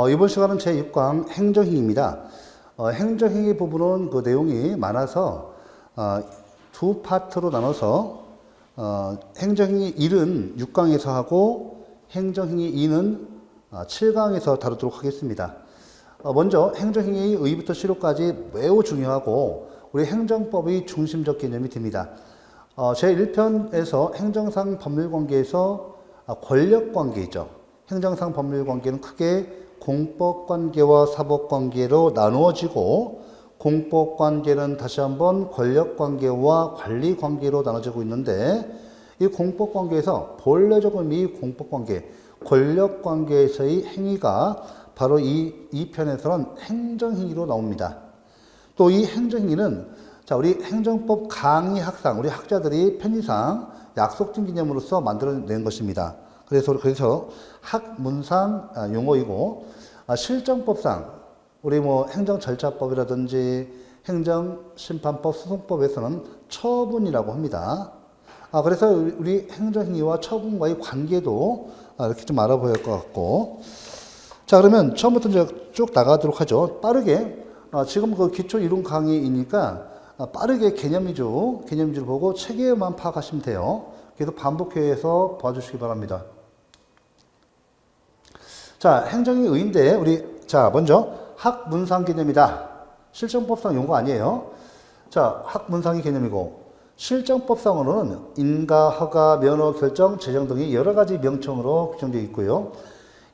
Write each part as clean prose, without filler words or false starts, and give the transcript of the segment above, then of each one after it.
이번 시간은 제6강 행정행위입니다. 행정행위 부분은 그 내용이 많아서 두 파트로 나눠서 행정행위 1은 6강에서 하고 행정행위 2는 7강에서 다루도록 하겠습니다. 먼저 행정행위 의부터 실효까지 매우 중요하고 우리 행정법의 중심적 개념이 됩니다. 제1편에서 행정상 법률관계에서 권력관계이죠. 행정상 법률관계는 크게 공법관계와 사법관계로 나누어지고 공법관계는 다시 한번 권력관계와 관리관계로 나눠지고 있는데 이 공법관계에서 본래적 의미 공법관계, 권력관계에서의 행위가 바로 이 편에서는 행정행위로 나옵니다. 또 이 행정행위는 우리 행정법 강의 학상, 우리 학자들이 편의상 약속된 개념으로서 만들어낸 것입니다. 그래서 학문상 용어이고 실정법상 우리 행정절차법이라든지 행정심판법, 소송법에서는 처분이라고 합니다. 그래서 우리 행정행위와 처분과의 관계도 이렇게 좀 알아봐야 할 것 같고, 자 그러면 처음부터 이제 쭉 나가도록 하죠. 빠르게 지금 그 기초 이론 강의이니까 빠르게 개념 위주로 보고 체계만 파악하시면 돼요. 그래서 반복해서 봐주시기 바랍니다. 자, 행정이 의인데 먼저 학문상 개념이다. 실정법상 용어 아니에요. 자, 학문상의 개념이고 실정법상으로는 인가, 허가, 면허, 결정, 재정 등이 여러 가지 명칭으로 규정되어 있고요.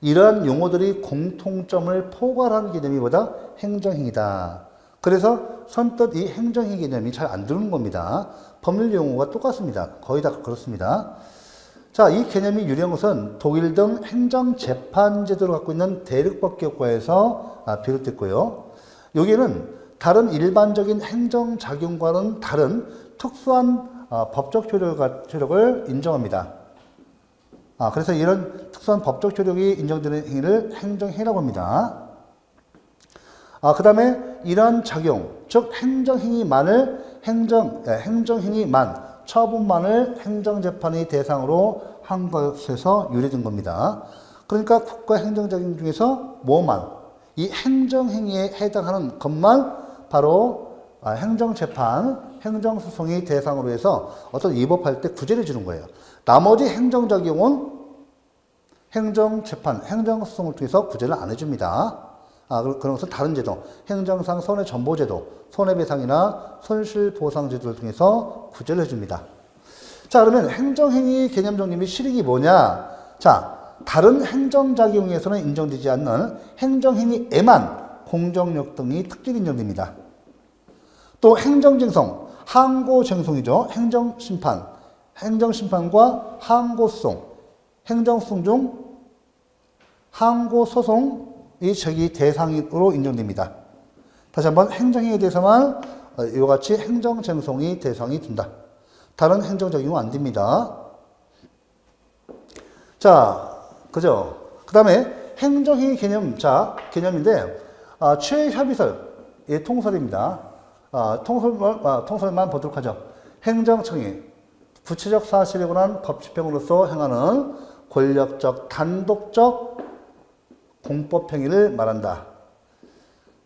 이러한 용어들이 공통점을 포괄하는 개념이 뭐다? 행정행위다. 그래서 선뜻 이 행정행위 개념이 잘 안 들어오는 겁니다. 법률 용어가 똑같습니다. 거의 다 그렇습니다. 자, 이 개념이 유래한 것은 독일 등 행정재판제도를 갖고 있는 대륙법계국가에서 비롯됐고요. 여기는 다른 일반적인 행정작용과는 다른 특수한 법적 효력을 인정합니다. 그래서 이런 특수한 법적 효력이 인정되는 행위를 행정행위라고 합니다. 그 다음에 이러한 작용, 즉 행정행위만을 처분만을 행정재판의 대상으로 한 것에서 유래된 겁니다. 그러니까 국가 행정작용 중에서 이 행정행위에 해당하는 것만 바로 행정재판, 행정소송의 대상으로 해서 어떤 위법할 때 구제를 주는 거예요. 나머지 행정작용은 행정재판, 행정소송을 통해서 구제를 안 해줍니다. 그런 것은 다른 제도, 행정상 손해전보제도, 손해배상이나 손실보상제도를 통해서 구제를 해줍니다. 자, 그러면 행정행위 개념 정리 및 실익이 뭐냐? 자, 다른 행정작용에서는 인정되지 않는 행정행위에만 공정력 등이 특별히 인정됩니다. 또 행정쟁송, 항고쟁송이죠. 행정심판과 항고소송, 행정소송 중 항고소송이 저기 대상으로 인정됩니다. 다시 한번 행정행위에 대해서만 이와 같이 행정쟁송이 대상이 된다. 다른 행정적용은 안 됩니다. 자, 그죠? 그 다음에 행정행위 개념인데, 최협의설의 통설입니다. 통설만 보도록 하죠. 행정청이 구체적 사실에 관한 법 집행으로서 행하는 권력적, 단독적 공법행위를 말한다.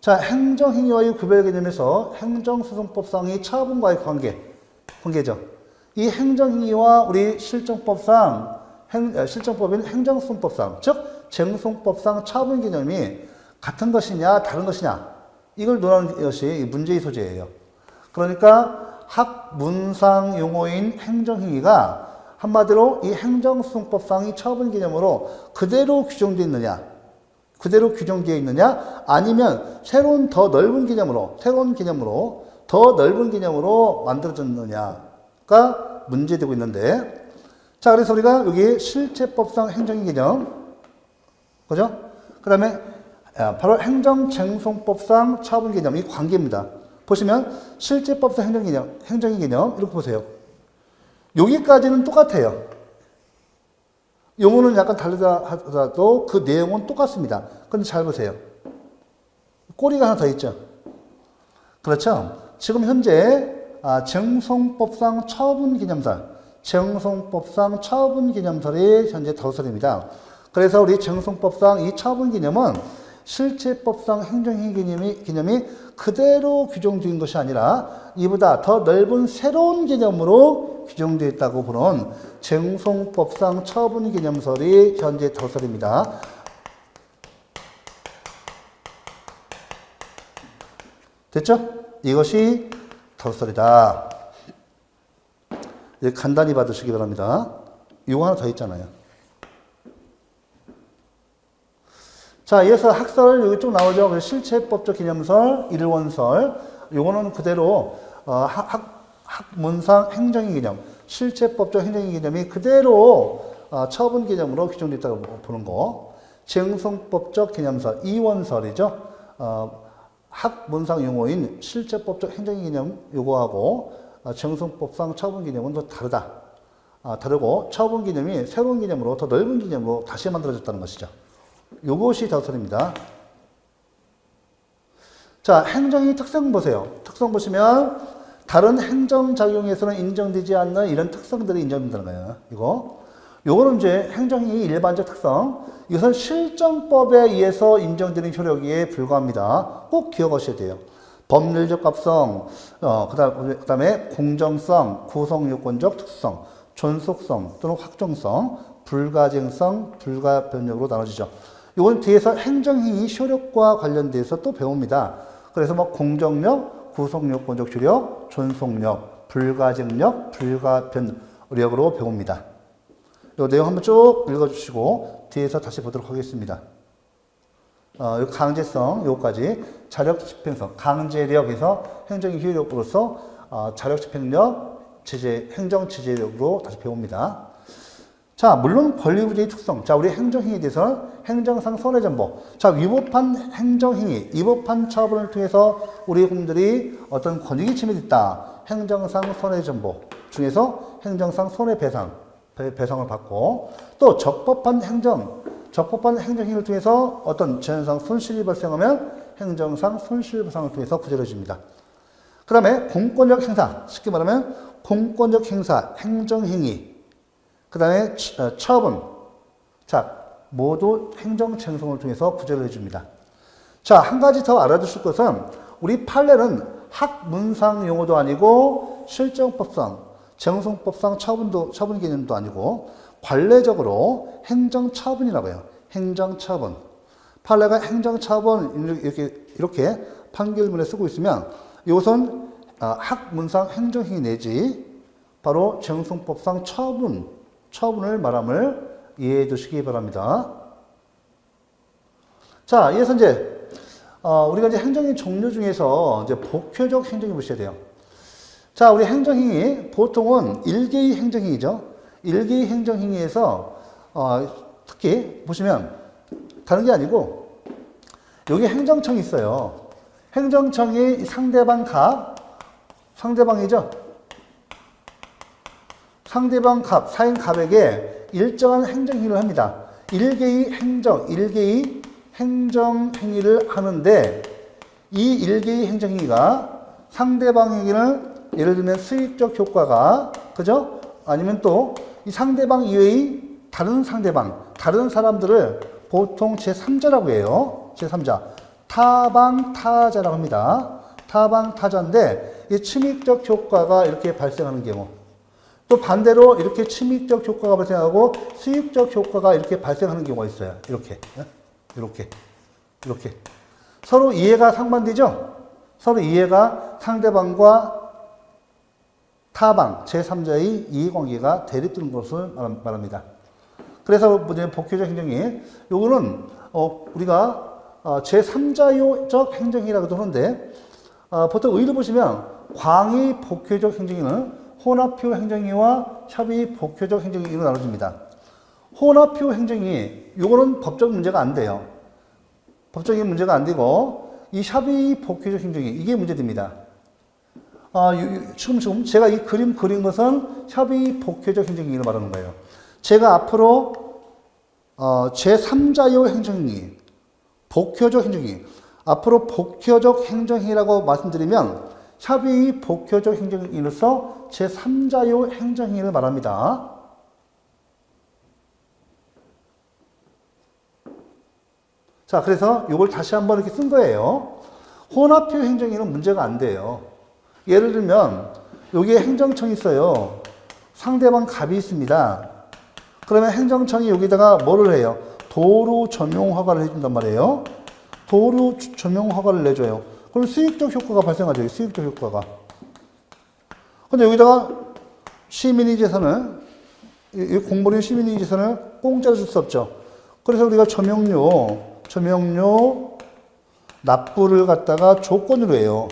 자, 행정행위와의 구별 개념에서 행정소송법상의 처분과의 관계죠. 이 행정행위와 우리 실정법인 행정소송법상, 즉 쟁송법상 처분 개념이 같은 것이냐 다른 것이냐 이걸 논하는 것이 문제의 소재예요. 그러니까 학문상 용어인 행정행위가 한마디로 이 행정소송법상의 처분 개념으로 그대로 규정되어 있느냐 아니면 새로운 더 넓은 개념으로 더 넓은 개념으로 만들어졌느냐가 문제되고 있는데, 자, 그래서 우리가 여기 실체법상 행정행위 개념, 그죠? 그 다음에 바로 행정쟁송법상 처분 개념, 이 관계입니다. 보시면 실체법상 행정행위 개념 이렇게 보세요. 여기까지는 똑같아요. 용어는 약간 다르다 하더라도 그 내용은 똑같습니다. 근데 잘 보세요. 꼬리가 하나 더 있죠. 그렇죠? 지금 현재 쟁송법상 처분기념설이 현재 다루설입니다. 그래서 우리 쟁송법상 이 처분기념은 실체법상 행정행위 개념이 그대로 규정된 것이 아니라 이보다 더 넓은 새로운 개념으로 규정되어 있다고 보는 쟁송법상 처분 개념설이 현재 덧설입니다. 됐죠? 이것이 덧설이다. 간단히 받으시기 바랍니다. 이거 하나 더 있잖아요. 자, 이어서 학설 여기 쭉 나오죠. 실체법적 개념설, 일원설. 요거는 그대로 학문상 행정의 개념, 실체법적 행정의 개념이 그대로 처분 개념으로 규정됐다고 보는 거. 쟁송법적 개념설, 이원설이죠. 학문상 용어인 실체법적 행정의 개념 요거하고 쟁송법상 처분 개념은 또 다르다. 다르고 처분 개념이 새로운 개념으로 더 넓은 개념으로 다시 만들어졌다는 것이죠. 요것이 덧설입니다. 자, 행정의 특성 보세요. 특성 보시면 다른 행정작용에서는 인정되지 않는 이런 특성들이 인정된다는 거예요. 요거는 이제 행정의 일반적 특성. 이것은 실정법에 의해서 인정되는 효력에 불과합니다. 꼭 기억하셔야 돼요. 법률적 합성, 그 다음에 공정성, 구성요건적 특성, 존속성 또는 확정성, 불가쟁성, 불가변력으로 나눠지죠. 이건 뒤에서 행정행위 효력과 관련돼서 또 배웁니다. 그래서 뭐 공정력, 구성요건적 효력, 존속력, 불가쟁력, 불가변력으로 배웁니다. 이 내용 한번 쭉 읽어주시고 뒤에서 다시 보도록 하겠습니다. 강제성, 요거까지 자력 집행성, 강제력에서 행정의 효력으로서 자력 집행력, 행정 제재력으로 다시 배웁니다. 자, 물론 권리부재의 특성. 자, 우리 행정행위에 대해서는 행정상 손해전보. 자, 위법한 행정행위, 위법한 처분을 통해서 우리 국민들이 어떤 권익이 침해됐다. 행정상 손해전보 중에서 행정상 손해배상, 배상을 받고 또 적법한 행정행위를 통해서 어떤 재산상 손실이 발생하면 행정상 손실배상을 통해서 구제해줍니다. 그 다음에 공권력 행사, 쉽게 말하면 공권력 행사, 행정행위, 그 다음에 처분, 자, 모두 행정쟁송을 통해서 구제를 해줍니다. 자, 한 가지 더 알아두실 것은 우리 판례는 학문상 용어도 아니고 실정법상, 쟁송법상 처분 개념도 아니고 관례적으로 행정처분이라고 해요. 행정처분. 판례가 행정처분 이렇게 판결문에 쓰고 있으면 이것은 학문상 행정행위 내지 바로 쟁송법상 처분을 말함을 이해해 두시기 바랍니다. 자, 이어서 이제 우리가 이제 행정의 종류 중에서 이제 복효적 행정이 보셔야 돼요. 자, 우리 행정행위 보통은 일개의 행정행위죠. 일개의 행정행위에서 특히 보시면 다른 게 아니고 여기 행정청이 있어요. 행정청이 상대방 상대방이죠. 상대방 사인 갑에게 일정한 행정행위를 합니다. 일개의 행정행위를 하는데 이 일개의 행정행위가 상대방에게는 예를 들면 수익적 효과가, 그죠? 아니면 또 이 상대방 이외의 다른 사람들을 보통 제3자라고 해요. 제3자. 타방타자라고 합니다. 타방타자인데 이 침익적 효과가 이렇게 발생하는 경우. 또 반대로 이렇게 침익적 효과가 발생하고 수익적 효과가 이렇게 발생하는 경우가 있어요. 이렇게. 서로 이해가 상반되죠? 서로 이해가 상대방과 타방, 제3자의 이해관계가 대립되는 것을 말합니다. 그래서 복효적 행정이 요거는 우리가 제3자적 행정이라고도 하는데 보통 의도 보시면 광의 복효적 행정위는 혼합효 행정위와 협의 복효적 행정위로 나눠집니다. 혼합효 행정위 요거는 법적 문제가 안 돼요. 법적인 문제가 안 되고 이 협의 복효적 행정위 이게 문제됩니다. 지금 제가 이 그림 그린 것은 협의 복효적 행정위를 말하는 거예요. 제가 앞으로 제3자요 행정위, 복효적 행정위, 앞으로 복효적 행정위라고 말씀드리면 협의 복효적 행정위로서 제3자요 행정위를 말합니다. 자, 그래서 이걸 다시 한번 이렇게 쓴 거예요. 혼합표 행정위는 문제가 안 돼요. 예를 들면 여기에 행정청이 있어요. 상대방 갑이 있습니다. 그러면 행정청이 여기다가 뭐를 해요? 도로 점용 허가를 해준단 말이에요. 도로 점용 허가를 내줘요. 그럼 수익적 효과가 발생하죠. 수익적 효과가. 근데 여기다가 시민의 재산을, 공무원 시민의 재산을 공짜로 줄 수 없죠. 그래서 우리가 점용료 납부를 갖다가 조건으로 해요.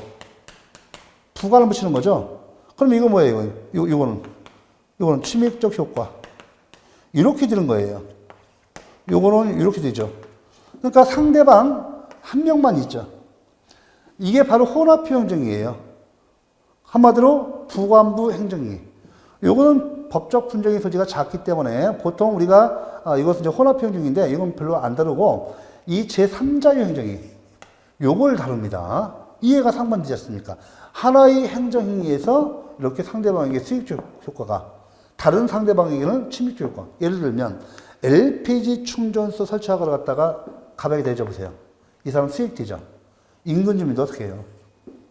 부과를 붙이는 거죠. 그럼 이거 뭐예요? 이거는 침입적 효과. 이렇게 되는 거예요. 요거는 이렇게 되죠. 그러니까 상대방 한 명만 있죠. 이게 바로 혼합표 행정이에요. 한마디로 부관부 행정위. 요거는 법적 분쟁의 소지가 작기 때문에 보통 우리가 이것은 이제 혼합표 행정인데 이건 별로 안 다루고 이 제3자유 행정위 요걸 다룹니다. 이해가 상반되지 않습니까? 하나의 행정행위에서 이렇게 상대방에게 수익적 효과가 다른 상대방에게는 침입적 효과. 예를 들면 LPG 충전소 설치하러 갔다가 갑에게 대줘보세요. 이 사람 수익되죠. 인근 주민도 어떻게 해요?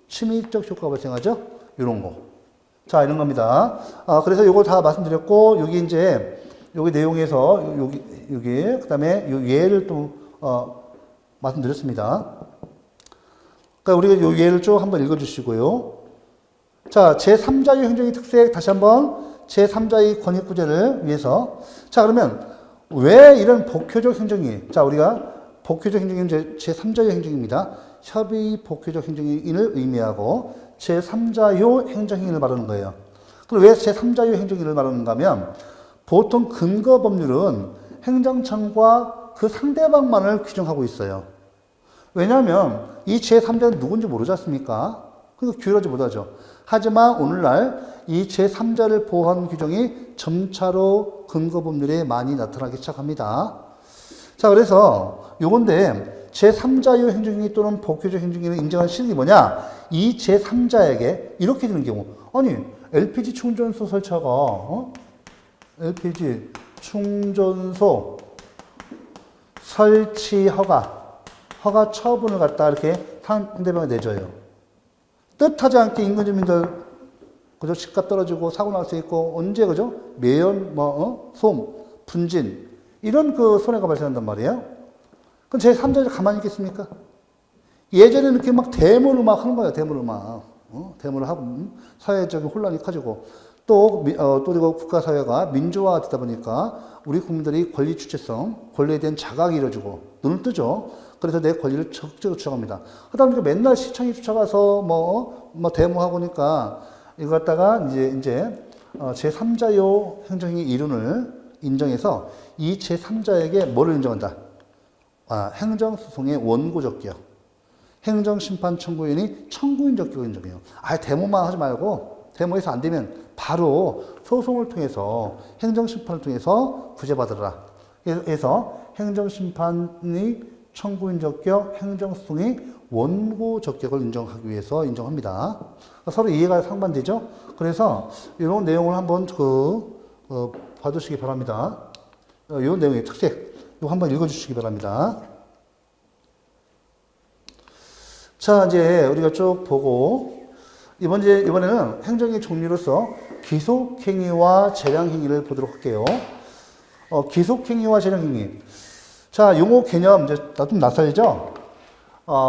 침입적 효과가 발생하죠? 이런 거. 자, 이런 겁니다. 그래서 이걸 다 말씀드렸고, 여기 이제, 여기 내용에서, 여기, 그 다음에 요 예를 또, 말씀드렸습니다. 그러니까 우리가 요 예를 쭉 한번 읽어주시고요. 자, 제3자유 행정의 특색, 다시 한번 제3자의 권익구제를 위해서. 자, 그러면 왜 이런 복효적 행정이, 자, 우리가 복효적 행정은 제3자유 행정입니다. 협의 복효적 행정인을 의미하고 제3자요 행정인을 말하는 거예요. 그럼 왜 제3자요 행정인을 말하는가 하면 보통 근거법률은 행정청과 그 상대방만을 규정하고 있어요. 왜냐하면 이 제3자는 누군지 모르지 않습니까? 그러니까 규율하지 못하죠. 하지만 오늘날 이 제3자를 보호하는 규정이 점차로 근거법률에 많이 나타나기 시작합니다. 자, 그래서 요건데 제3자유 행정위 또는 복효적 행정위를 인정한 실익이 뭐냐? 이 제3자에게 이렇게 되는 경우. 아니, LPG 충전소 설치가 LPG 충전소 설치 허가 처분을 갖다 이렇게 상대방에 내줘요. 뜻하지 않게 인근 주민들 그죠? 집값 떨어지고 사고 날 수 있고 언제 그죠? 매연 소음, 분진 이런 그 손해가 발생한단 말이에요. 그럼 제3자가 가만히 있겠습니까? 예전에는 이렇게 막 데모를 막 하는 거예요. 데모를 막 데모를 하고 사회적인 혼란이 커지고 또 그리고 국가사회가 민주화되다 보니까 우리 국민들이 권리 주체성, 권리에 대한 자각이 이루어지고 눈을 뜨죠. 그래서 내 권리를 적극적으로 주장합니다. 하다 보니까 맨날 시청에 쫓아가서 뭐 데모하고 니까 이거 갖다가 이제 제3자요 행정의 이론을 인정해서 이 제3자에게 뭐를 인정한다? 행정소송의 원고적격. 행정심판 청구인이 청구인 적격을 인정해요. 데모만 하지 말고 데모에서 안 되면 바로 소송을 통해서 행정심판을 통해서 구제받으라. 그래서 행정심판이 청구인 적격, 행정소송이 원고 적격을 인정하기 위해서 인정합니다. 서로 이해가 상반되죠? 그래서 이런 내용을 한번 봐주시기 바랍니다. 이 내용의 특색, 이거 한번 읽어주시기 바랍니다. 자, 이제 우리가 쭉 보고, 이번에는 행정의 종류로서 기속행위와 재량행위를 보도록 할게요. 기속행위와 재량행위. 자, 용어 개념, 이제 좀 낯설죠?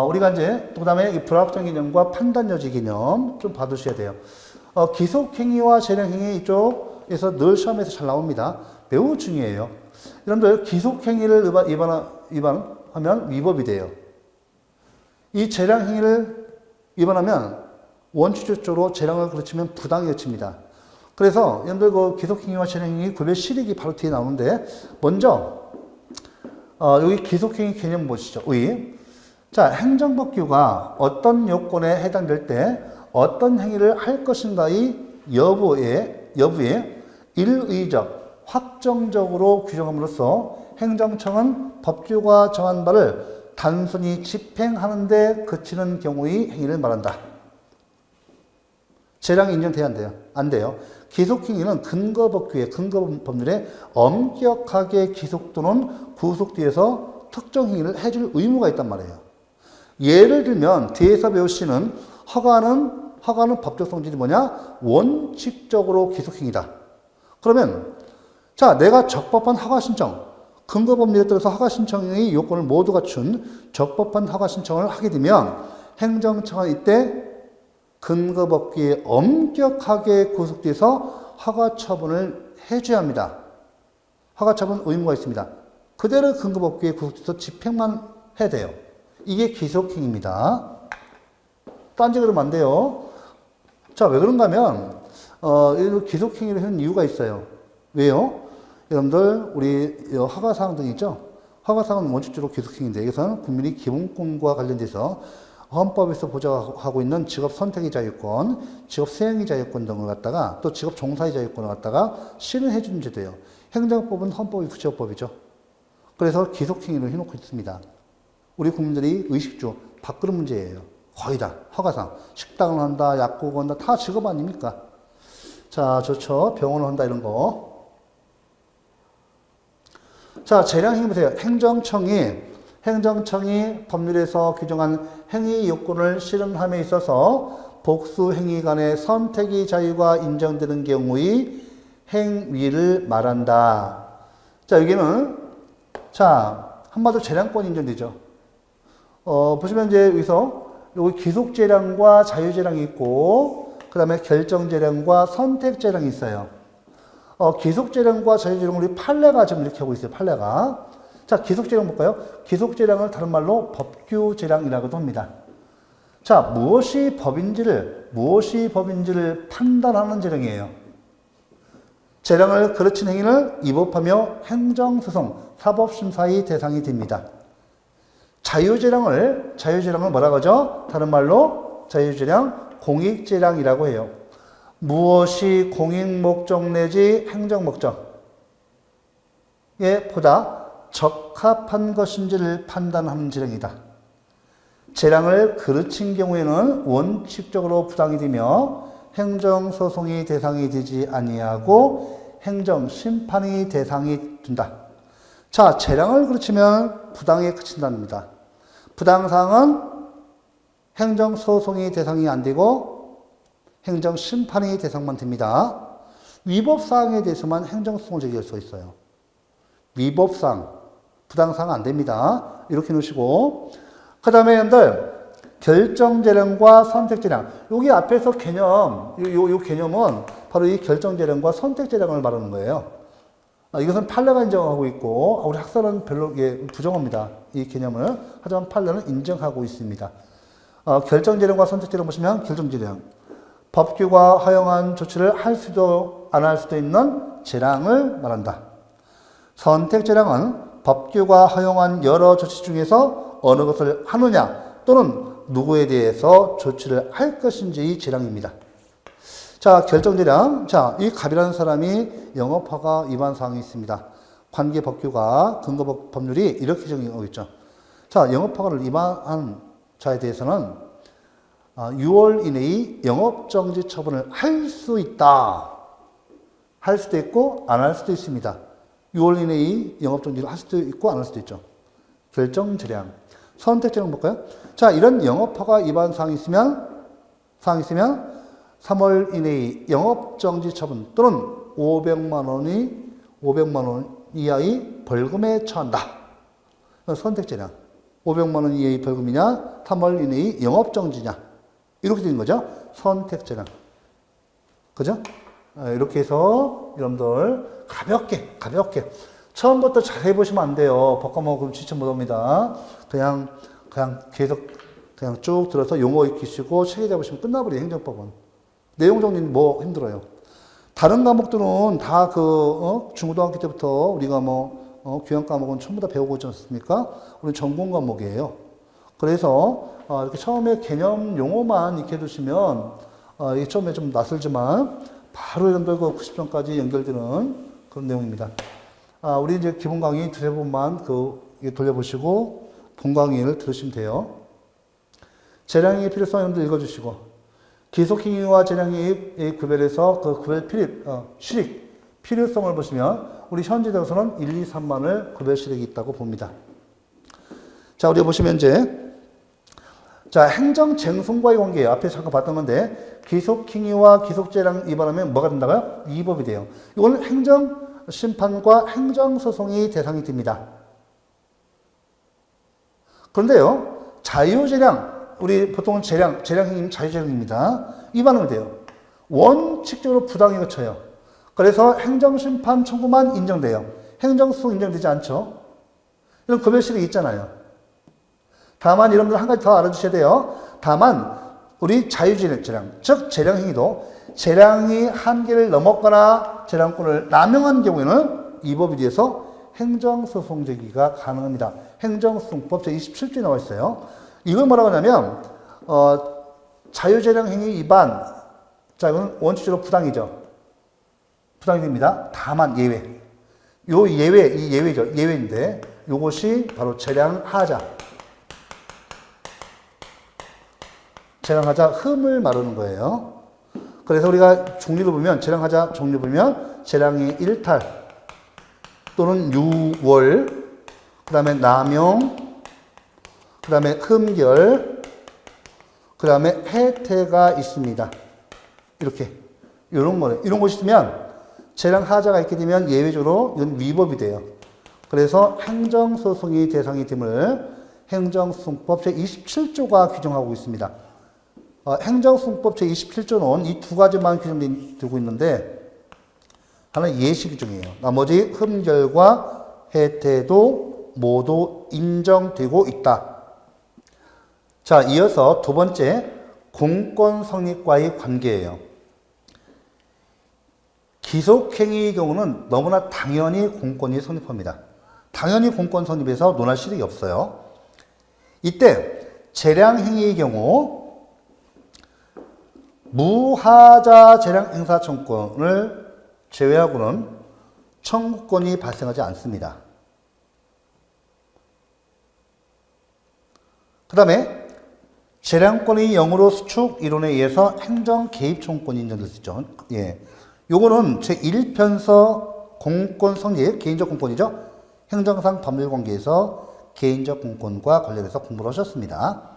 우리가 이제, 그 다음에 이 불합정 개념과 판단여지 개념 좀 봐두셔야 돼요. 기속행위와 재량행위 이쪽에서 늘 시험에서 잘 나옵니다. 매우 중요해요. 여러분들, 기속행위를 위반하면 위법이 돼요. 이 재량행위를 위반하면 원칙적으로 재량을 그르치면 부당히 그칩니다. 그래서 여러분들 그 기속행위와 재량행위 구별 실익이 바로 뒤에 나오는데 먼저 여기 기속행위 개념 보시죠. 자, 행정법규가 어떤 요건에 해당될 때 어떤 행위를 할 것인가의 여부에 일의적, 확정적으로 규정함으로써 행정청은 법규가 정한 바를 단순히 집행하는 데 그치는 경우의 행위를 말한다. 재량이 인정돼야 안 돼요? 안 돼요. 기속행위는 근거법률에 엄격하게 기속 또는 구속되어서 특정 행위를 해줄 의무가 있단 말이에요. 예를 들면 뒤에서 배우시는 허가는 법적 성질이 뭐냐? 원칙적으로 기속행위다. 그러면 자, 내가 적법한 허가 신청, 근거 법률에 따라서 허가 신청의 요건을 모두 갖춘 적법한 허가 신청을 하게 되면 행정처가 이때 근거 법규에 엄격하게 구속돼서 허가 처분을 해줘야 합니다. 허가 처분 의무가 있습니다. 그대로 근거 법규에 구속돼서 집행만 해야 돼요. 이게 기속행위입니다. 딴지 그러면 안 돼요. 자, 왜 그런가 하면 기속행위를 하는 이유가 있어요. 왜요? 여러분들 우리 허가사항 등 있죠? 허가사항은 원칙적으로 기속행위인데 이것은 국민의 기본권과 관련돼서 헌법에서 보장하고 있는 직업 선택의 자유권, 직업 수행의 자유권 등을 갖다가 또 직업 종사의 자유권을 갖다가 실현해 주는 제도예요. 행정법은 헌법이 부처법이죠. 그래서 기속행위를 해놓고 있습니다. 우리 국민들이 의식주 밥그릇 문제예요. 거의 다 허가상. 식당을 한다, 약국을 한다, 다 직업 아닙니까? 자, 좋죠. 병원을 한다 이런 거. 자, 재량행위 보세요. 행정청이 법률에서 규정한 행위 요건을 실현함에 있어서 복수행위 간의 선택의 자유가 인정되는 경우의 행위를 말한다. 자, 여기는 자, 한마디로 재량권이 인정되죠. 보시면 이제 여기서 여기 기속재량과 자유재량이 있고 그 다음에 결정재량과 선택재량이 있어요. 기속재량과 자유재량을 우리 판례가 지금 이렇게 하고 있어요. 판례가. 자, 기속재량 볼까요? 기속재량을 다른 말로 법규재량이라고도 합니다. 자, 무엇이 법인지를 판단하는 재량이에요. 재량을 그르친 행위를 위법하며 행정소송, 사법심사의 대상이 됩니다. 자유재량을 뭐라고 하죠? 다른 말로 자유재량, 공익재량이라고 해요. 무엇이 공익목적 내지 행정목적에 보다 적합한 것인지를 판단하는 재량이다. 재량을 그르친 경우에는 원칙적으로 부당이 되며 행정소송의 대상이 되지 아니하고 행정심판의 대상이 된다. 자, 재량을 그르치면 부당에 그친답니다. 부당사항은 행정소송의 대상이 안 되고 행정심판의 대상만 됩니다. 위법사항에 대해서만 행정소송을 제기할 수 있어요. 위법사항, 부당사항 안 됩니다. 이렇게 놓으시고 그 다음에 여러분들 결정재량과 선택재량. 여기 앞에서 개념, 요 개념은 바로 이 결정재량과 선택재량을 말하는 거예요. 이것은 판례가 인정하고 있고 우리 학설은 별로 부정합니다. 이 개념을. 하지만 판례는 인정하고 있습니다. 결정재량과 선택재량 보시면 결정재량. 법규가 허용한 조치를 할 수도 안 할 수도 있는 재량을 말한다. 선택재량은 법규가 허용한 여러 조치 중에서 어느 것을 하느냐 또는 누구에 대해서 조치를 할 것인지의 재량입니다. 자, 결정재량. 자, 이 갑이라는 사람이 영업허가 위반 사항이 있습니다. 관계법규가 근거법률이 이렇게 정의하고 있죠. 자, 영업허가를 위반한 자에 대해서는 6월 이내의 영업정지 처분을 할 수 있다. 할 수도 있고 안 할 수도 있습니다. 6월 이내의 영업정지를 할 수도 있고 안 할 수도 있죠. 결정재량. 선택재량 볼까요? 자, 이런 영업허가 위반 사항이 있으면 3월 이내의 영업정지 처분 또는 500만 원 이하의 벌금에 처한다. 선택재량. 500만 원 이하의 벌금이냐, 3월 이내의 영업정지냐. 이렇게 되는 거죠. 선택재량. 그죠? 이렇게 해서 여러분들 가볍게 처음부터 잘 해보시면 안 돼요. 법과목 그럼 지쳐 못 옵니다. 그냥 계속 쭉 들어서 용어 익히시고 체계 잡으시면 끝나버려요. 행정법은. 내용 정리는 뭐 힘들어요. 다른 과목들은 다 중고등학교 때부터 우리가 교양 과목은 전부 다 배우고 있지 않습니까? 우리는 전공 과목이에요. 그래서 이렇게 처음에 개념 용어만 익혀두시면 이게 처음에 좀 낯설지만 바로 여러분들 그 90점까지 연결되는 그런 내용입니다. 우리 이제 기본 강의 두세 번만 돌려보시고 본 강의를 들으시면 돼요. 재량의 필요성 여러분들 읽어주시고 기속행위와 재량의 구별해서 그 구별 실익 필요성을 보시면 우리 현지대로서는 1, 2, 3만을 구별 실익이 있다고 봅니다. 자, 우리 보시면 이제, 자, 행정쟁송과의 관계예요. 앞에 잠깐 봤던 건데, 기속행위와 기속재량 위반하면 뭐가 된다고요? 위법이 돼요. 이거는 행정심판과 행정소송이 대상이 됩니다. 그런데요, 자유재량, 우리 보통은 재량행위는 자유재량입니다. 위반하면 돼요. 원칙적으로 부당히 거쳐요. 그래서 행정심판 청구만 인정돼요. 행정소송 인정되지 않죠. 이런 구별식이 있잖아요. 다만 여러분들 한 가지 더 알아두셔야 돼요. 다만 우리 자유재량, 즉 재량행위도 재량이 한계를 넘었거나 재량권을 남용한 경우에는 위법에 대해서 행정소송 제기가 가능합니다. 행정소송법 제27조에 나와 있어요. 이걸 뭐라고 하냐면 자유재량행위 위반, 자 이건 원칙적으로 부당이죠. 부당이 됩니다. 다만 예외. 요 예외, 이 예외죠. 예외인데 요것이 바로 재량하자. 재량하자 흠을 말하는 거예요. 그래서 우리가 종류를 보면 재량하자 종류 보면 재량이 일탈 또는 유월, 그 다음에 남용, 그 다음에 흠결, 그 다음에 해태가 있습니다. 이렇게 이런 거는 이런 것이 있으면 재량하자가 있게 되면 예외적으로 이건 위법이 돼요. 그래서 행정소송이 대상이 됨을 행정소송법 제27조가 규정하고 있습니다. 행정소송법 제27조는 이 두 가지만 규정되고 있는데 하나는 예시 규정이에요. 나머지 흠결과 해태도 모두 인정되고 있다. 자, 이어서 두 번째 공권 성립과의 관계예요. 기속행위의 경우는 너무나 당연히 공권이 성립합니다. 당연히 공권 성립에서 논할 실익이 없어요. 이때 재량행위의 경우 무하자 재량 행사 청구권을 제외하고는 청구권이 발생하지 않습니다. 그 다음에 재량권의 영으로 수축 이론에 의해서 행정 개입 청구권이 인정될 수 있죠. 예. 요거는 제1편서 공권 성립, 개인적 공권이죠. 행정상 법률 관계에서 개인적 공권과 관련해서 공부를 하셨습니다.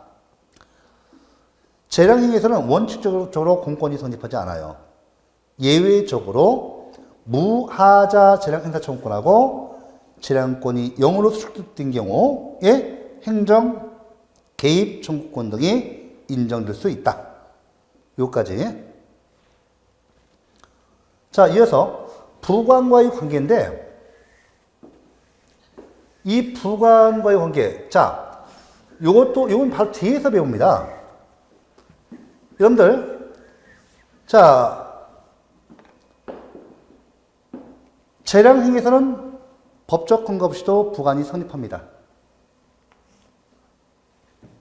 재량행위에서는 원칙적으로 공권이 성립하지 않아요. 예외적으로 무하자 재량 행사 청구권하고 재량권이 0으로 수축된 경우에 행정 개입 청구권 등이 인정될 수 있다. 요까지. 자, 이어서 부관과의 관계인데 이 부관과의 관계. 자, 요건 바로 뒤에서 배웁니다. 여러분들, 자, 재량행위에서는 법적 근거 없이도 부관이 성립합니다.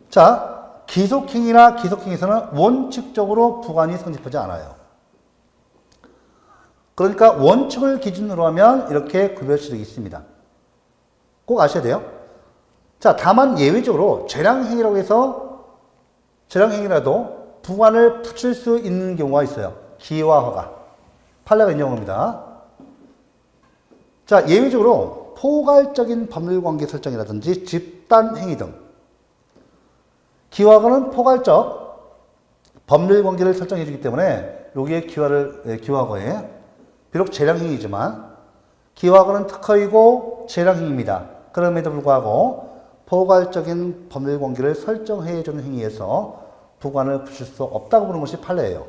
자, 기속행위나 기속행위에서는 원칙적으로 부관이 성립하지 않아요. 그러니까 원칙을 기준으로 하면 이렇게 구별식이 있습니다. 꼭 아셔야 돼요. 자, 다만 예외적으로 재량행위라고 해서 재량행위라도 부관을 붙일 수 있는 경우가 있어요. 기와 허가. 판례가 있는 경우입니다. 자, 예외적으로 포괄적인 법률관계 설정이라든지 집단행위 등 기와허가는 포괄적 법률관계를 설정해 주기 때문에 여기에 기와허가에 비록 재량행위이지만 기와허가는 특허이고 재량행위입니다. 그럼에도 불구하고 포괄적인 법률관계를 설정해 주는 행위에서 부관을 붙일 수 없다고 보는 것이 판례예요.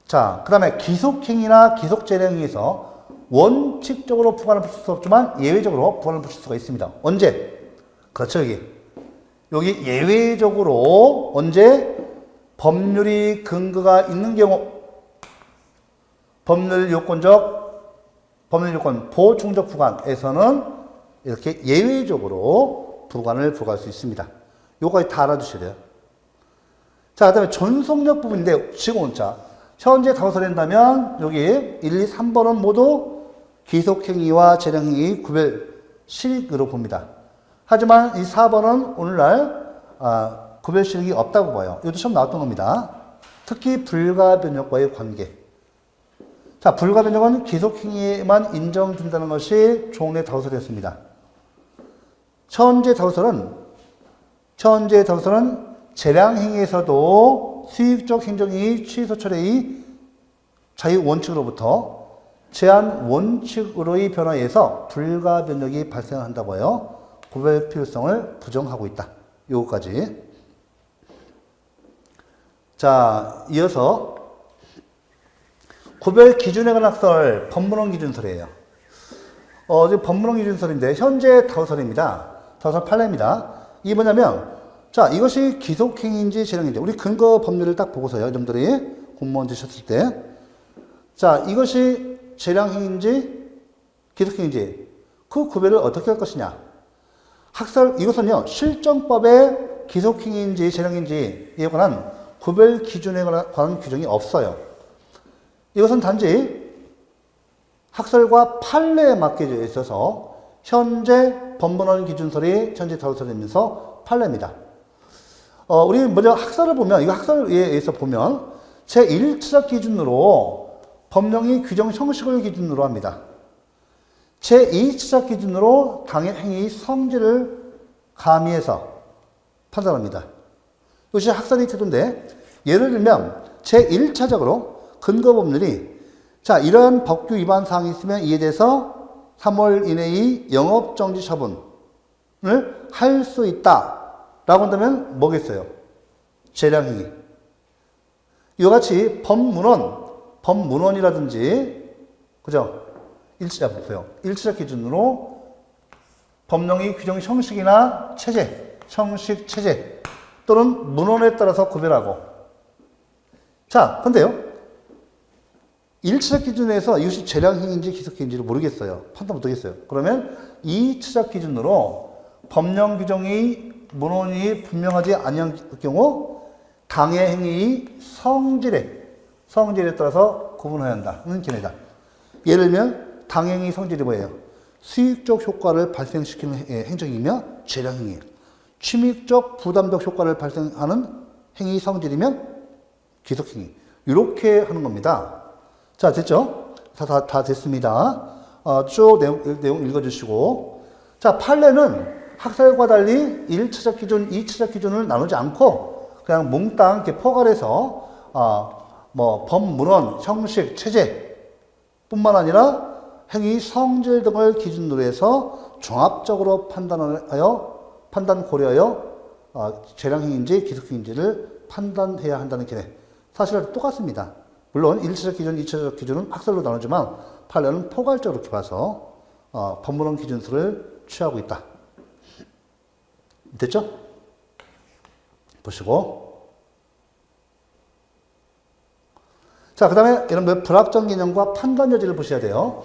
자, 그 다음에 기속행위나 기속재량행위에서 원칙적으로 부관을 붙일 수 없지만 예외적으로 부관을 붙일 수가 있습니다. 언제? 그렇죠, 여기 예외적으로 언제? 법률이 근거가 있는 경우, 법률 요건 보충적 부관에서는 이렇게 예외적으로 부관을 부과할 수 있습니다. 요거까지 다 알아두셔야 돼요. 자, 그 다음에 존속력 부분인데, 지금 자, 현재 다수된다면 여기 1, 2, 3번은 모두 기속행위와 재량행위 구별 실익으로 봅니다. 하지만 이 4번은 오늘날 구별 실익이 없다고 봐요. 이것도 처음 나왔던 겁니다. 특히 불가변역과의 관계. 자, 불가변역은 기속행위에만 인정된다는 것이 종래 다수됐습니다. 현재 다수설은 재량행위에서도 수익적 행정이 취소 철회의 자유 원칙으로부터 제한 원칙으로의 변화에서 불가 변력이 발생한다고요. 구별 필요성을 부정하고 있다. 요거까지. 자, 이어서 구별 기준에 관한 학설, 법문원 기준설이에요. 지금 법문원 기준설인데 현재 다수설입니다. 다수설 판례입니다. 이게 뭐냐면 자, 이것이 기속행위인지 재량인지 우리 근거 법률을 딱 보고서요. 여러분들이 공무원 되셨을 때 자, 이것이 재량행위인지 기속행위인지 그 구별을 어떻게 할 것이냐. 이것은요, 실정법에 기속행위인지 재량인지에 관한 구별 기준에 관한 규정이 없어요. 이것은 단지 학설과 판례에 맡겨져 있어서 현재 법문원 기준설이 현재 다수설이면서 판례입니다. 우리 먼저 학설을 보면, 이거 학설에 의해서 보면 제1차적 기준으로 법령이 규정 형식을 기준으로 합니다. 제2차적 기준으로 당의 행위 성질을 가미해서 판단합니다. 이것이 학설의 태도인데 예를 들면 제1차적으로 근거법률이 자, 이러한 법규 위반 사항이 있으면 이에 대해서 3월 이내의 영업정지 처분을 할 수 있다 라고 한다면 뭐겠어요? 재량행위. 이와 같이 법문원이라든지 그죠? 일치적 기준으로 법령의 규정 형식이나 체제, 형식, 체제 또는 문헌에 따라서 구별하고 자, 근데요. 일치적 기준에서 이것이 재량행위인지 기속행위인지를 모르겠어요. 판단 못하겠어요. 그러면 이치적 기준으로 법령 규정의 문헌이 분명하지 아니한 경우 당의 행위의 성질에 따라서 구분해야 한다는 견해다. 예를 들면 당행위 성질이 뭐예요? 수익적 효과를 발생시키는 행정이며 재량행위. 취믹적 부담적 효과를 발생하는 행위 성질이면 기속행위. 이렇게 하는 겁니다. 자, 됐죠? 다 됐습니다. 쭉 내용 읽어주시고. 자, 판례는 학설과 달리 1차적 기준, 2차적 기준을 나누지 않고 그냥 몽땅 이렇게 포괄해서 법문원, 형식, 체제 뿐만 아니라 행위 성질 등을 기준으로 해서 종합적으로 판단 고려하여 재량행위인지 기속행위인지를 판단해야 한다는 견해. 사실은 똑같습니다. 물론 1차적 기준, 2차적 기준은 학설로 나누지만 판례는 포괄적으로 이렇게 봐서 법문원 기준수를 취하고 있다. 됐죠? 보시고. 자, 그 다음에 여러분들 불확정 개념과 판단 여지를 보셔야 돼요.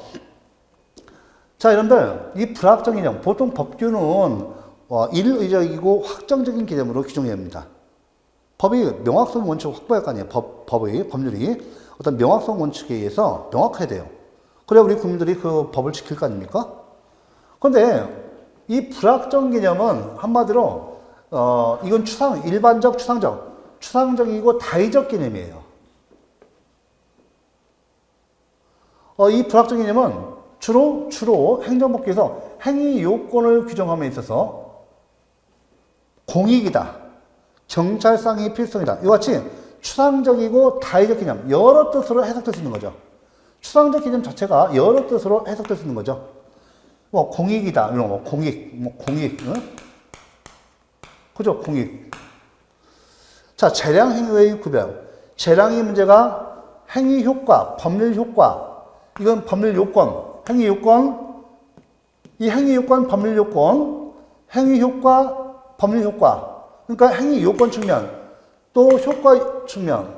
자, 여러분들 이 불확정 개념, 보통 법규는 일의적이고 확정적인 개념으로 규정해야 합니다. 법이 명확성 원칙을 확보할 거 아니에요. 법률이 어떤 명확성 원칙에 의해서 명확해야 돼요. 그래야 우리 국민들이 그 법을 지킬 거 아닙니까? 그런데 이 불확정 개념은 한마디로 이건 일반적, 추상적이고 다의적 개념이에요. 이 불확정 개념은 주로 행정법규에서 행위 요건을 규정함에 있어서 공익이다, 경찰상의 필성이다. 이와 같이 추상적이고 다의적 개념, 여러 뜻으로 해석될 수 있는 거죠. 추상적 개념 자체가 여러 뜻으로 해석될 수 있는 거죠. 공익이다, 이런 거, 공익, 응? 그죠? 공익. 자, 재량행위의 구별. 재량의 문제가 행위 효과, 법률 효과, 이건 법률 요건, 행위 요건, 이 행위 요건, 법률 요건, 행위 효과, 법률 효과. 그러니까 행위 요건 측면, 또 효과 측면.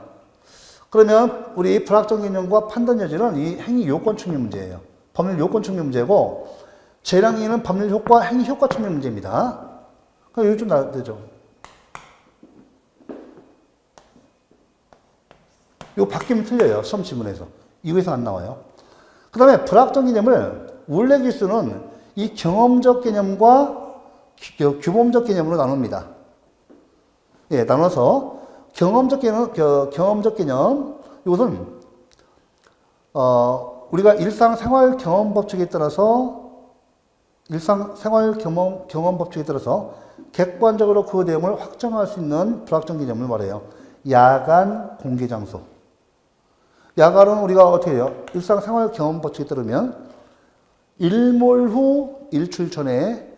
그러면 우리 불확정 개념과 판단 여지는 이 행위 요건 측면 문제예요. 법률 요건 측면 문제고, 재량행위는 법률 효과, 행위 효과 측면 문제입니다. 그럼 여기 좀 나와야 되죠. 이거 바뀌면 틀려요. 시험 지문에서. 이거에서 안 나와요. 그 다음에 불확정 개념을 원래 기수는 이 경험적 개념과 규범적 개념으로 나눕니다. 예, 나눠서 경험적 개념, 이것은 우리가 일상생활 경험 법칙에 따라서 일상생활 경험 법칙에 따라서 객관적으로 그 내용을 확정할 수 있는 불확정 개념을 말해요. 야간 공개 장소. 야간은 우리가 어떻게 해요? 일상생활 경험 법칙에 따르면 일몰 후 일출 전에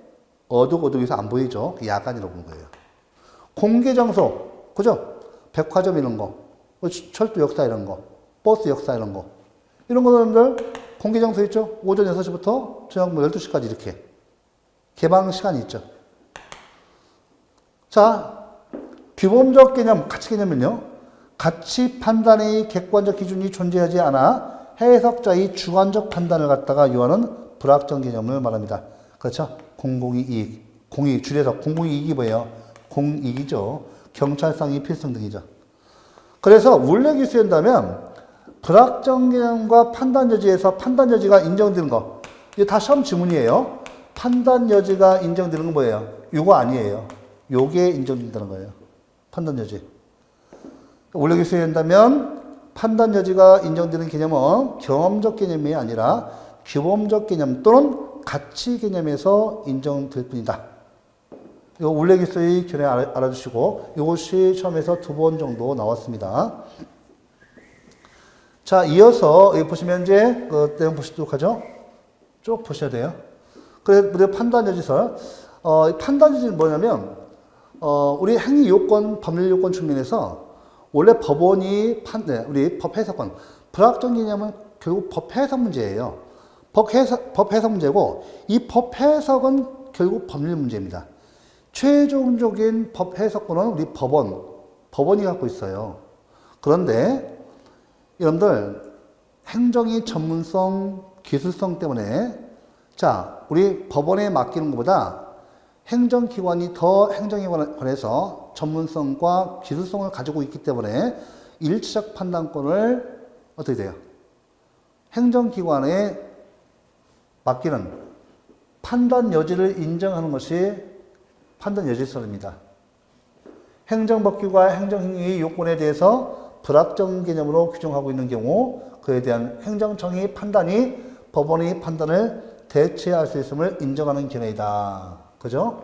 어둑어둑해서 안 보이죠? 야간이라고 보는 거예요. 공개 장소, 그죠? 백화점 이런 거, 철도 역사 이런 거, 버스 역사 이런 거. 이런 것들 공개 장소 있죠? 오전 6시부터 저녁 12시까지 이렇게. 개방 시간이 있죠. 자, 규범적 개념, 가치 개념은요. 가치 판단의 객관적 기준이 존재하지 않아 해석자의 주관적 판단을 갖다가 요하는 불확정 개념을 말합니다. 그렇죠? 공공이익, 공익, 줄여서 공공이익이 뭐예요? 공익이죠. 경찰상의 필승 등이죠. 그래서 원래 기수한다면 불확정 개념과 판단 여지에서 판단 여지가 인정되는 거. 이게 다 시험 지문이에요. 판단 여지가 인정되는 건 뭐예요? 요거 아니에요. 요게 인정된다는 거예요. 판단 여지. 원래 기수한다면 판단 여지가 인정되는 개념은 경험적 개념이 아니라 규범적 개념 또는 가치 개념에서 인정될 뿐이다. 이거 원래 기수의 견해 알아주시고 이것이 시험에서 2번 정도 나왔습니다. 자, 이어서 여기 보시면 이제 그 내용 보시도록 하죠. 쭉 보셔야 돼요. 그래서 판단 여지서 판단 여지는 뭐냐면 우리 행위 요건, 법률 요건 측면에서 원래 법원이 우리 법 해석권 불확정 개념은 결국 법 해석 문제예요. 법 해석 문제고 이 법 해석은 결국 법률 문제입니다. 최종적인 법 해석권은 우리 법원이 갖고 있어요. 그런데 여러분들 행정의 전문성, 기술성 때문에 자, 우리 법원에 맡기는 것보다 행정기관이 더 행정에 관해서 전문성과 기술성을 가지고 있기 때문에 일치적 판단권을 어떻게 돼요? 행정기관에 맡기는 판단 여지를 인정하는 것이 판단 여지설입니다. 행정법규와 행정행위의 요건에 대해서 불확정 개념으로 규정하고 있는 경우 그에 대한 행정청의 판단이 법원의 판단을 대체할 수 있음을 인정하는 견해이다. 그죠?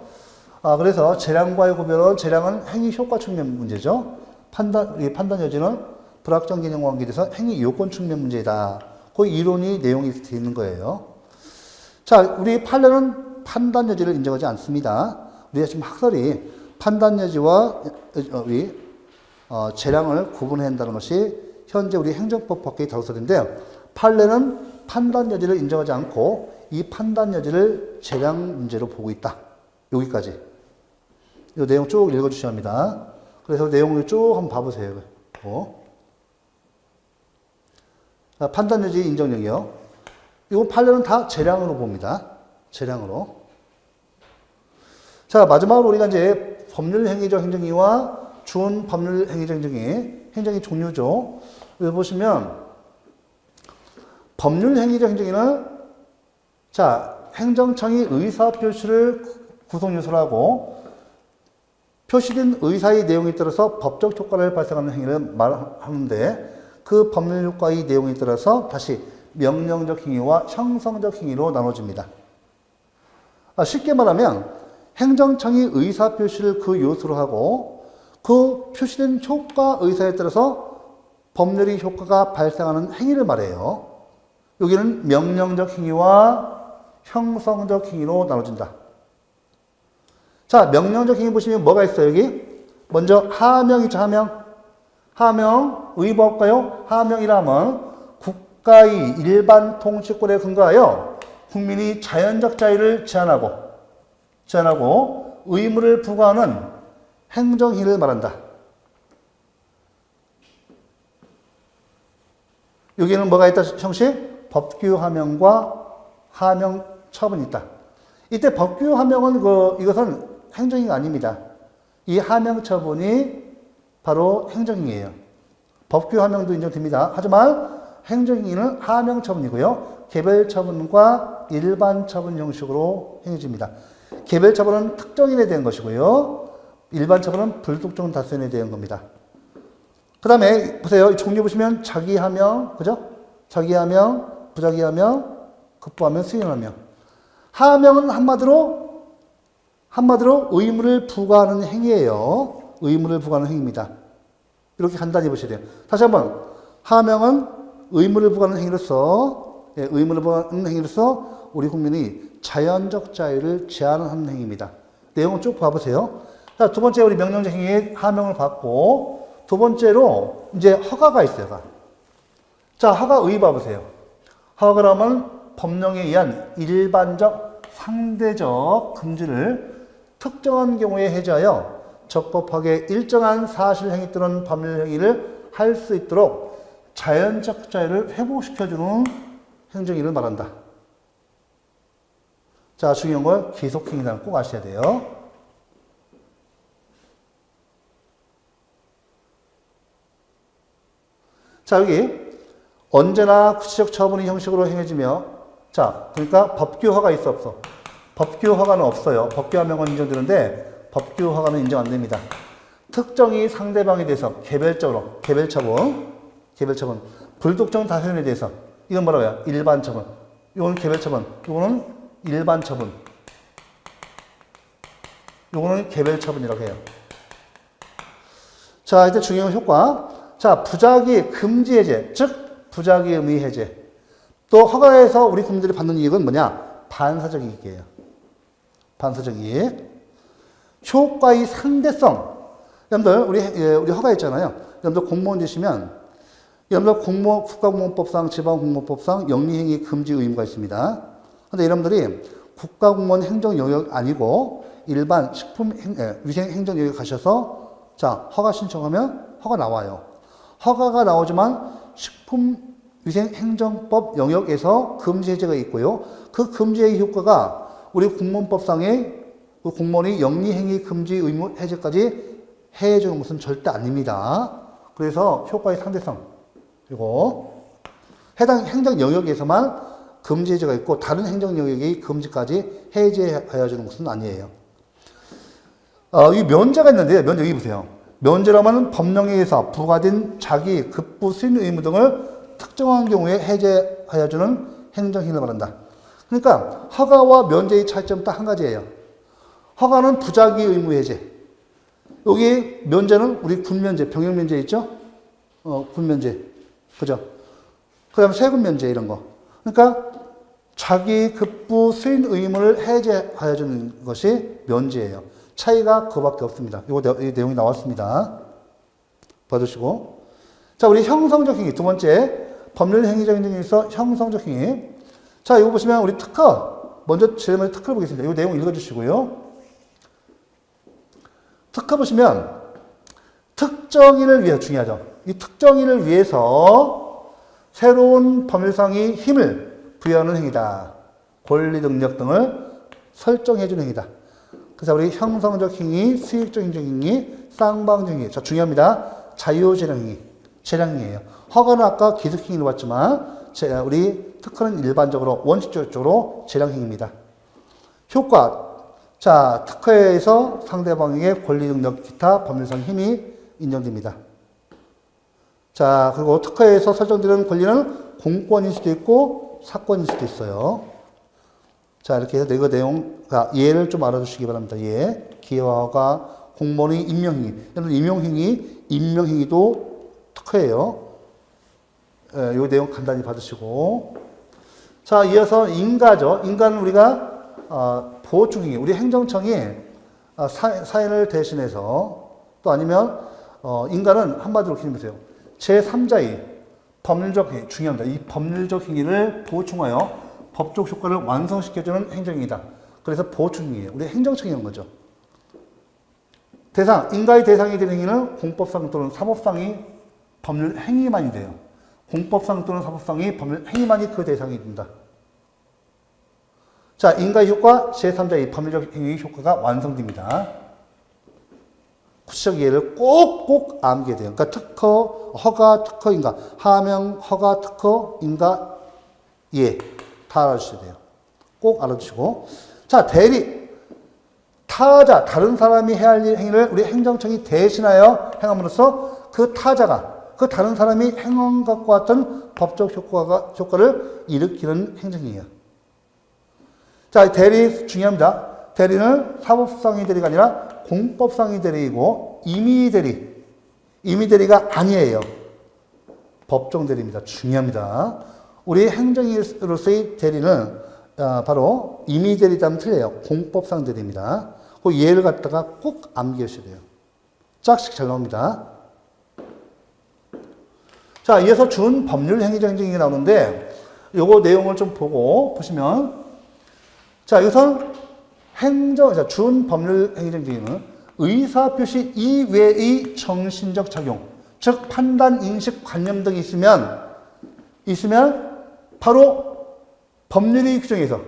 그래서 재량과의 구별은 재량은 행위 효과 측면 문제죠. 이 판단 여지는 불확정 개념 관계에 대해서 행위 요건 측면 문제이다. 그 이론이 내용이 되어 있는 거예요. 자, 우리 판례는 판단 여지를 인정하지 않습니다. 우리가 지금 학설이 판단 여지와 재량을 구분해야 한다는 것이 현재 우리 행정법 법계의 다루설인데요. 판례는 판단 여지를 인정하지 않고 이 판단 여지를 재량 문제로 보고 있다. 여기까지. 이 내용 쭉 읽어주셔야 합니다. 그래서 내용을 쭉 한번 봐보세요. 판단 여지 인정력이요. 이거 판례는 다 재량으로 봅니다. 재량으로. 자, 마지막으로 우리가 이제 법률 행위적 행정위와 준 법률 행위적 행정위, 행정위 종류죠. 여기 보시면 법률 행위적 행정위는 자, 행정청이 의사 표시를 구성 요소로 하고 표시된 의사의 내용에 따라서 법적 효과를 발생하는 행위를 말하는데 그 법률 효과의 내용에 따라서 다시 명령적 행위와 형성적 행위로 나눠집니다. 쉽게 말하면 행정청이 의사 표시를 그 요소로 하고 그 표시된 효과 의사에 따라서 법률의 효과가 발생하는 행위를 말해요. 여기는 명령적 행위와 형성적 행위로 나눠진다. 자, 명령적 행위 보시면 뭐가 있어요, 여기? 먼저 하명이죠, 하명. 하명, 의법가요? 하명이라면 국가의 일반 통치권에 근거하여 국민이 자연적 자유를 제한하고 의무를 부과하는 행정행위를 말한다. 여기는 뭐가 있다, 형식? 법규 하명과 하명 처분이 있다. 이때 법규 하명은 이것은 행정행위가 아닙니다. 이 하명 처분이 바로 행정행위예요. 법규 하명도 인정됩니다. 하지만 행정행위는 하명 처분이고요. 개별 처분과 일반 처분 형식으로 행해집니다. 개별 처분은 특정인에 대한 것이고요. 일반 처분은 불특정 다수인에 대한 겁니다. 그 다음에 보세요. 종류 보시면 자기하명, 그죠? 자기하명, 부자기하명, 급부하명, 수행하명. 하명은 한마디로 의무를 부과하는 행위예요. 의무를 부과하는 행위입니다. 이렇게 간단히 보셔야 돼요. 다시 한번 하명은 의무를 부과하는 행위로서 우리 국민이 자연적 자유를 제한하는 행위입니다. 내용을 쭉 봐보세요. 자, 두 번째 우리 명령적 행위의 하명을 봤고, 두 번째로 이제 허가가 있어요. 자, 허가의 봐보세요. 허가라면 법령에 의한 일반적, 상대적 금지를 특정한 경우에 해제하여 적법하게 일정한 사실 행위 또는 법률 행위를 할 수 있도록 자연적 자유를 회복시켜주는 행정행위를 말한다. 자, 중요한 걸 기속행위라는 꼭 아셔야 돼요. 자, 여기 언제나 구체적 처분이 형식으로 행해지며, 자, 그러니까 법규허가 있어 없어? 법규허가는 없어요. 법규하명은 인정되는데 법규허가는 인정 안 됩니다. 특정이 상대방에 대해서 개별처분, 불특정 다수인에 대해서 이건 뭐라고 해요? 일반처분. 이거는 개별처분, 이거는 일반처분, 이거는 개별처분이라고 해요. 자, 이제 중요한 효과. 자, 부작위 금지 해제, 즉 부작위 의무 해제. 또 허가에서 우리 국민들이 받는 이익은 뭐냐? 반사적 이익이에요. 반사적 이익. 효과의 상대성. 여러분들 우리 허가 있잖아요. 여러분들 공무원 되시면 여러분들 국가공무원법상, 지방공무원법상 영리행위 금지 의무가 있습니다. 근데 여러분들이 국가공무원 행정 영역 아니고 일반 식품 위생 행정 영역 가셔서 자, 허가 신청하면 허가 나와요. 허가가 나오지만 식품위생행정법 영역에서 금지 해제가 있고요. 그 금지의 효과가 우리 공무원법상의 그 공무원이 영리행위 금지 의무 해제까지 해주는 것은 절대 아닙니다. 그래서 효과의 상대성, 그리고 해당 행정 영역에서만 금지 해제가 있고 다른 행정 영역의 금지까지 해제하여 주는 것은 아니에요. 이 면제가 있는데요. 면제 여기 보세요. 면제라면 법령에 의해서 부과된 자기, 급부, 수인 의무 등을 특정한 경우에 해제하여 주는 행정행위를 말한다. 그러니까 허가와 면제의 차이점 딱 한 가지예요. 허가는 부작위 의무 해제. 여기 면제는 우리 군면제, 병역면제 있죠? 군면제. 그죠? 그 다음에 세금 면제 이런 거. 그러니까 자기, 급부, 수인 의무를 해제하여 주는 것이 면제예요. 차이가 그거밖에 없습니다. 이 내용이 나왔습니다. 봐주시고. 자, 우리 형성적 행위. 두 번째, 법률 행위적 행위에서 형성적 행위. 자, 이거 보시면 우리 특허. 먼저 제일 먼저 특허를 보겠습니다. 이 내용 읽어주시고요. 특허 보시면 특정인을 위해 중요하죠. 이 특정인을 위해서 새로운 법률상의 힘을 부여하는 행위다. 권리 능력 등을 설정해주는 행위다. 그래서 우리 형성적 행위, 수익적 행위, 쌍방적 행위. 자, 중요합니다. 자유재량 행위, 재량행위예요. 허가는 아까 기득행위로 봤지만 우리 특허는 일반적으로 원칙적으로 재량행위입니다. 효과. 자, 특허에서 상대방에게 권리 능력 기타 법률상 힘이 인정됩니다. 자, 그리고 특허에서 설정되는 권리는 공권일 수도 있고 사건일 수도 있어요. 자, 이렇게 해서 이거 내용, 예를 좀 알아두시기 바랍니다. 예. 기여가 공무원의 임명행위. 여러분, 임명행위도 특허예요. 이 내용 간단히 받으시고. 자, 이어서 인가죠. 인가는 우리가, 보호중행위. 우리 행정청이 사연을 대신해서 또 아니면, 인가는 한마디로 이렇게 보세요. 제3자의 법률적 행위. 중요합니다. 이 법률적 행위를 보충하여 법적 효과를 완성시켜주는 행정행위다. 그래서 보충행위예요. 우리 행정청이 하는 거죠. 대상, 인가의 대상이 되는 행위는 공법상 또는 사법상의 법률 행위만이 돼요. 공법상 또는 사법상의 법률 행위만이 그 대상이 된다. 자, 인가의 효과, 제3자의 법률적 행위의 효과가 완성됩니다. 구체적 예를 꼭꼭 암기해야 돼요. 그러니까 특허, 허가, 특허, 인가, 하명, 허가, 특허, 인가, 예. 다 알아주셔야 돼요. 꼭 알아주시고. 자, 대리. 타자, 다른 사람이 해야 할 행위를 우리 행정청이 대신하여 행함으로써 그 타자가, 그 다른 사람이 행한 것과 같은 법적 효과를 일으키는 행정이에요. 자, 대리 중요합니다. 대리는 사법상의 대리가 아니라 공법상의 대리이고 임의 대리. 임의 대리가 아니에요. 법정 대리입니다. 중요합니다. 우리 행정인으로서의 대리는 바로 임의 대리라면 틀려요. 공법상 대리입니다. 그 예를 갖다가 꼭 암기하셔야 돼요. 짝씩 잘 나옵니다. 자, 이어서 준 법률 행위정이 나오는데 요거 내용을 좀 보시면 자, 이것은 준 법률 행위정은 의사표시 이외의 정신적 작용, 즉 판단, 인식, 관념 등이 있으면 바로 법률의 규정에서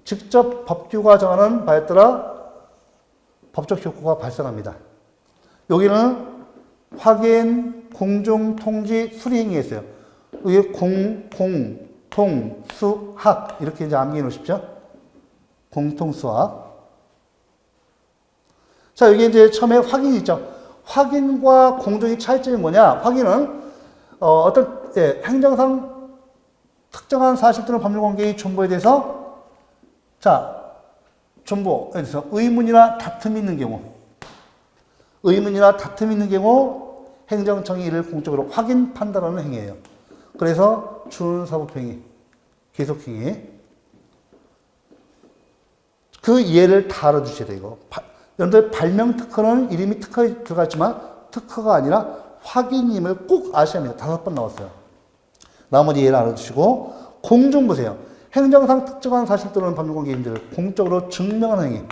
직접 법규가 정하는 바에 따라 법적 효과가 발생합니다. 여기는 확인, 공중, 통지, 수리 행위가 있어요. 여기 통, 수, 학 이렇게 이제 암기해 놓으십시오. 공통수학. 자, 여기 이제 처음에 확인이 있죠. 확인과 공정의 차이점이 뭐냐? 확인은 행정상 특정한 사실 또는 법률 관계의 존보에 대해서 존보에 대해서 의문이나 다툼이 있는 경우 행정청이 이를 공적으로 확인 판단하는 행위예요. 그래서 준사법행위, 계속행위. 그 예를 다 알아두셔야 돼요. 이거. 여러분들 발명 특허는 이름이 특허에 들어갔지만 특허가 아니라 확인임을 꼭 아셔야 합니다. 5번 나왔어요. 나머지 예를 알아두시고 공정 보세요. 행정상 특정한 사실 또는 법률관계인들을 공적으로 증명하는 행위.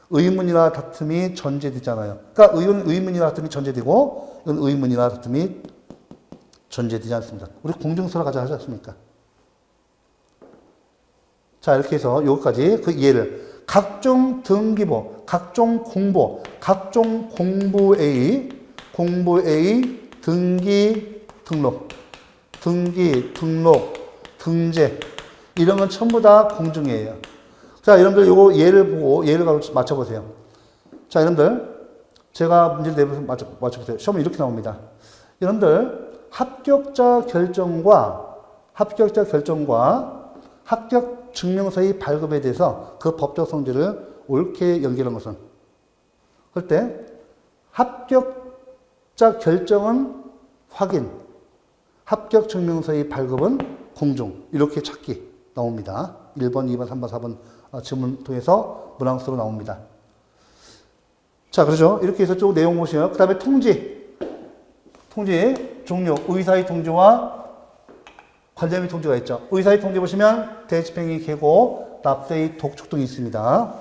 의문이나 다툼이 전제되잖아요. 그러니까 의문이나 다툼이 전제되고 이건 의문이나 다툼이 전제되지 않습니다. 우리 공정서라 가자 하지 않습니까? 자, 이렇게 해서 여기까지 그 예를 각종 등기부, 각종 공보, 각종 공부의 등기, 등록, 등재 이런 건 전부 다 공정이에요. 자, 여러분들 요거 예를 보고 예를 맞춰보세요. 자, 여러분들 제가 문제를 내면서 맞춰보세요. 시험은 이렇게 나옵니다. 여러분들 합격자 결정과 합격 증명서의 발급에 대해서 그 법적 성질을 옳게 연결한 것은 그럴 때 합격자 결정은 확인, 합격 증명서의 발급은 공정 이렇게 찾기 나옵니다. 1번, 2번, 3번, 4번 질문 통해서 문항수로 나옵니다. 자, 그러죠. 이렇게 해서 쭉 내용 보시면 그 다음에 통지 종류, 의사의 통지와 관념의 통지가 있죠. 의사의 통지 보시면 대집행위, 계고, 납세의 독촉 등이 있습니다.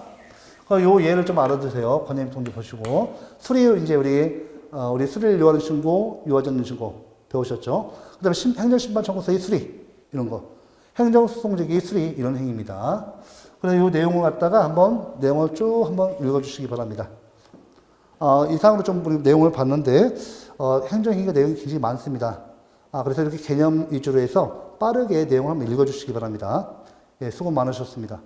요 예를 좀 알아두세요. 관념의 통지 보시고 수리 이제 우리 수리를 요하는 신고, 요하지 않는 신고 배우셨죠. 그 다음에 행정심판 청구서의 수리 이런 거, 행정소송제기의 수리 이런 행위입니다. 그래서 이 내용을 갖다가 내용을 쭉 한번 읽어주시기 바랍니다. 이상으로 좀 우리 내용을 봤는데 행정행위가 내용이 굉장히 많습니다. 그래서 이렇게 개념 위주로 해서 빠르게 내용을 한번 읽어주시기 바랍니다. 예, 수고 많으셨습니다.